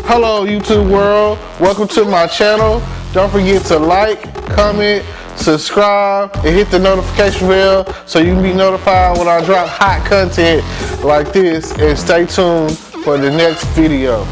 Hello YouTube world, welcome to my channel. Don't forget to like, comment, subscribe, and hit the notification bell so you can be notified when I drop hot content like this, and stay tuned for the next video.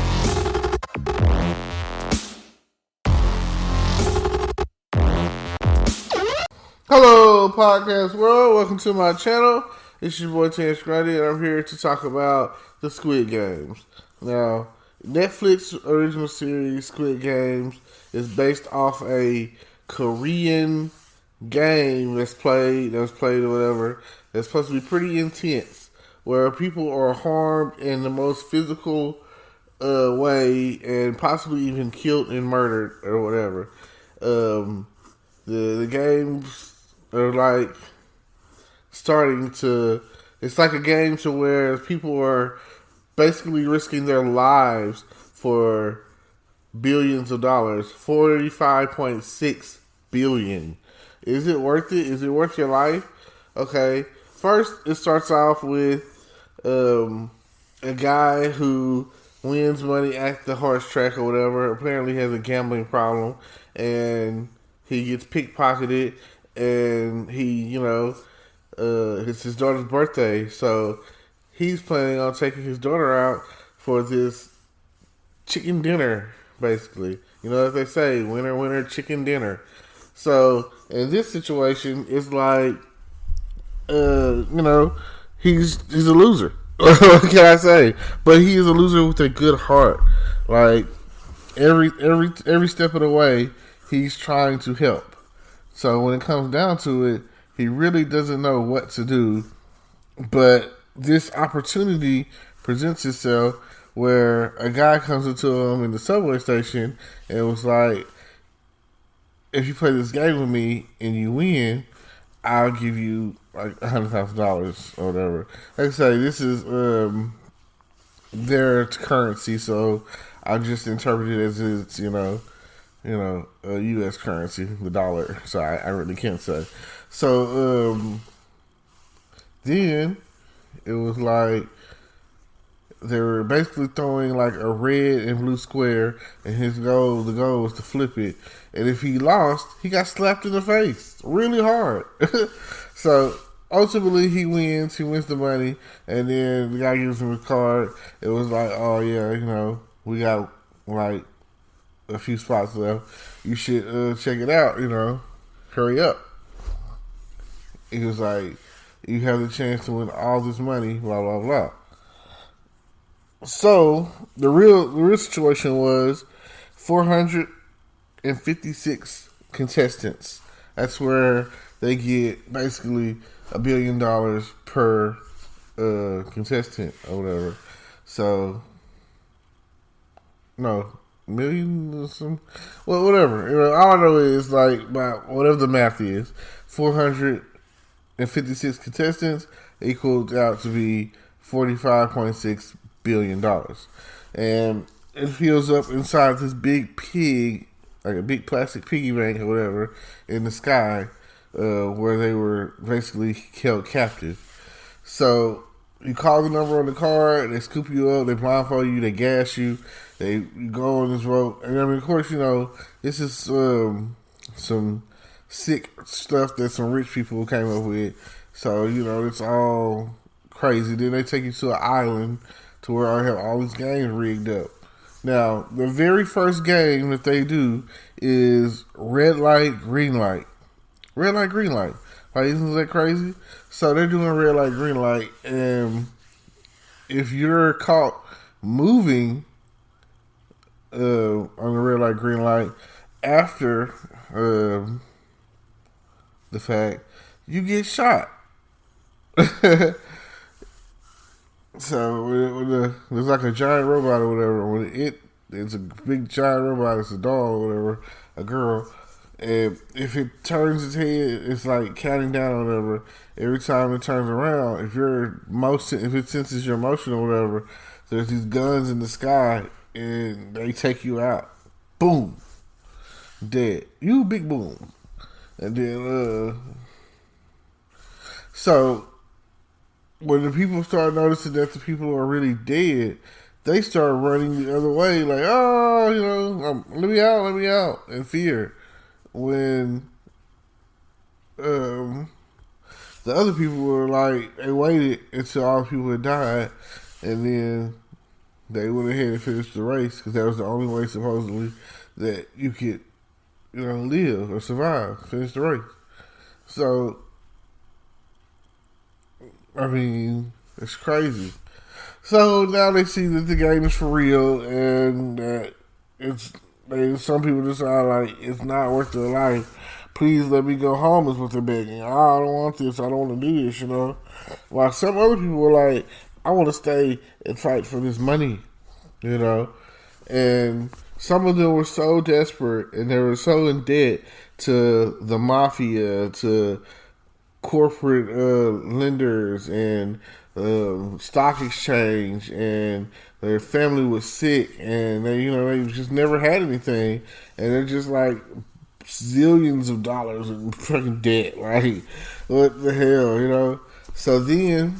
Hello podcast world, welcome to my channel. It's your boy Terrence Grundy, and I'm here to talk about the Squid Games. Now, Netflix original series Squid Games is based off a Korean game that was played or whatever. That's supposed to be pretty intense, where people are harmed in the most physical way and possibly even killed and murdered or whatever. The games are like starting to. It's like a game to where people are basically risking their lives for billions of dollars. 45.6 billion. Is it worth it? Is it worth your life? Okay. First, it starts off with a guy who wins money at the horse track or whatever. Apparently has a gambling problem, and he gets pickpocketed, and it's his daughter's birthday, so he's planning on taking his daughter out for this chicken dinner, basically. You know, as they say, winner, winner, chicken dinner. So, in this situation, it's like, he's a loser. What can I say? But he is a loser with a good heart. Like, every step of the way, he's trying to help. So, when it comes down to it, he really doesn't know what to do, but this opportunity presents itself where a guy comes into him in the subway station and was like, if you play this game with me and you win, I'll give you like $100,000 or whatever. Like I say, this is their currency, so I just interpret it as it's, a U.S. currency, the dollar. So I really can't say. So then it was like they were basically throwing like a red and blue square, and the goal was to flip it. And if he lost, he got slapped in the face really hard. So ultimately he wins the money, and then the guy gives him his card. It was like, oh yeah, we got like a few spots left. You should check it out, hurry up. He was like, you have the chance to win all this money, blah, blah, blah. So, the real situation was 456 contestants. That's where they get basically $1 billion per contestant or whatever. So, no, million or some, well, whatever. All I know is like, about whatever the math is, 456 contestants equaled out to be $45.6 billion. And it fills up inside this big pig, like a big plastic piggy bank or whatever, in the sky, where they were basically held captive. So you call the number on the card, they scoop you up, they blindfold you, they gas you, you go on this rope. And I mean, of course, this is some sick stuff that some rich people came up with. So, it's all crazy. Then they take you to an island to where I have all these games rigged up. Now, the very first game that they do is red light, green light. Red light, green light. Like, isn't that crazy? So they're doing red light, green light, and if you're caught moving on the red light, green light after the fact, you get shot. So there's like a giant robot or whatever. When it's a big giant robot, it's a doll or whatever, a girl. And if it turns its head, it's like counting down or whatever. Every time it turns around, if it senses your motion or whatever, there's these guns in the sky and they take you out. Boom, dead. You big boom. And then so when the people start noticing that the people are really dead, they start running the other way, like, oh, let me out, in fear. When um, the other people were like, they waited until all the people had died, and then they went ahead and finished the race because that was the only way, supposedly, that you could, live or survive, finish the race. So, I mean, it's crazy. So now they see that the game is for real, and that some people decide like it's not worth their life. Please let me go home is what they're begging. I don't want this. I don't want to do this. While some other people were like, I want to stay and fight for this money. And some of them were so desperate and they were so in debt to the mafia, to corporate lenders and stock exchange, and their family was sick, and they just never had anything, and they're just like zillions of dollars in fucking debt. Like, what the hell, So then,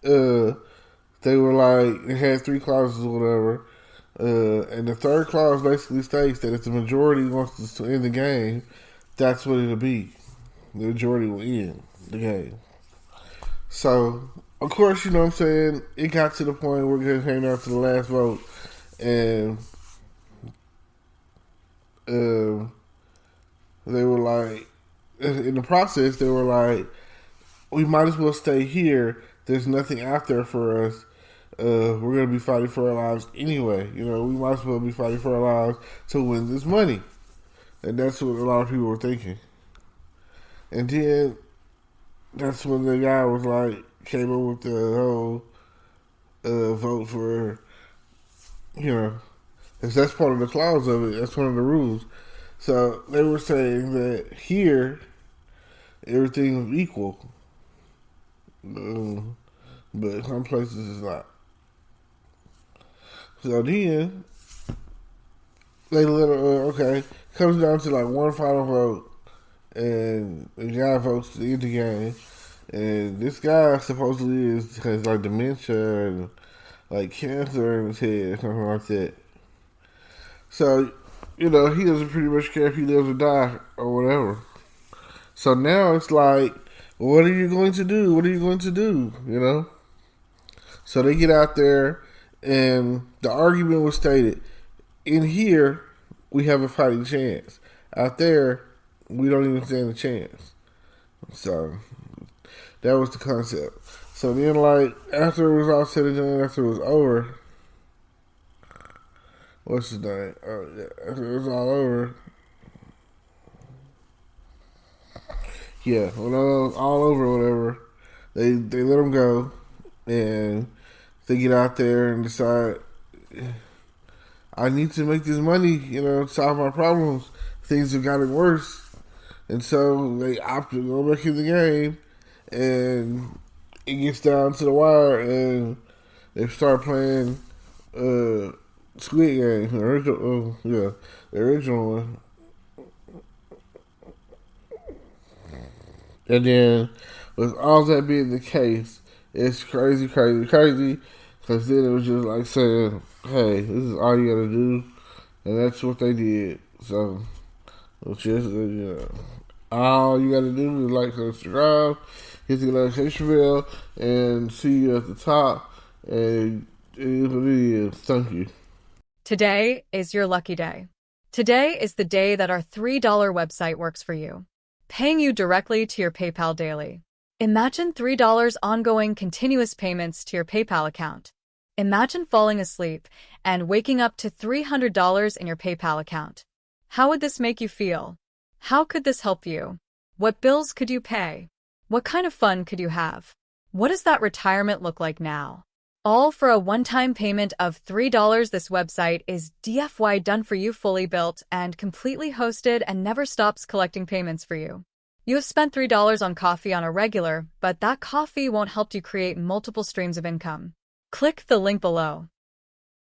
they were like, they had 3 clauses or whatever, and the third clause basically states that if the majority wants to end the game, that's what it'll be. The majority will end the game. So, of course, you know what I'm saying, it got to the point where it came down to the last vote, and they were like, in the process, they were like, we might as well stay here. There's nothing out there for us. We're going to be fighting for our lives anyway. We might as well be fighting for our lives to win this money. And that's what a lot of people were thinking. And then that's when the guy was like, came up with the whole vote for, because that's part of the clause of it. That's one of the rules. So they were saying that here, everything was equal. But some places it's not. So then, they okay, comes down to like one final vote, and the guy votes to end the game. And this guy supposedly has like dementia and like cancer in his head, something like that. So, he doesn't pretty much care if he lives or die or whatever. So now it's like, what are you going to do? What are you going to do? So they get out there, and the argument was stated, in here, we have a fighting chance. Out there, we don't even stand a chance. So that was the concept. So then, like, after it was all said and done, after it was over, what's his name? After it was all over, when it was all over, whatever, they let him go, and they get out there and decide, I need to make this money, solve my problems. Things have gotten worse. And so they opt to go back in the game, and it gets down to the wire, and they start playing Squid Games, the original one. And then, with all that being the case, it's crazy, because then it was just like saying, hey, this is all you gotta do, and that's what they did. So, it's just, all you gotta do is like, subscribe, hit the notification bell, and see you at the top, and it is what it is. Thank you. Today is your lucky day. Today is the day that our $3 website works for you, paying you directly to your PayPal daily. Imagine $3 ongoing continuous payments to your PayPal account. Imagine falling asleep and waking up to $300 in your PayPal account. How would this make you feel? How could this help you? What bills could you pay? What kind of fun could you have? What does that retirement look like now? All for a one-time payment of $3. This website is DFY done for you, fully built and completely hosted, and never stops collecting payments for you. You have spent $3 on coffee on a regular, but that coffee won't help you create multiple streams of income. Click the link below.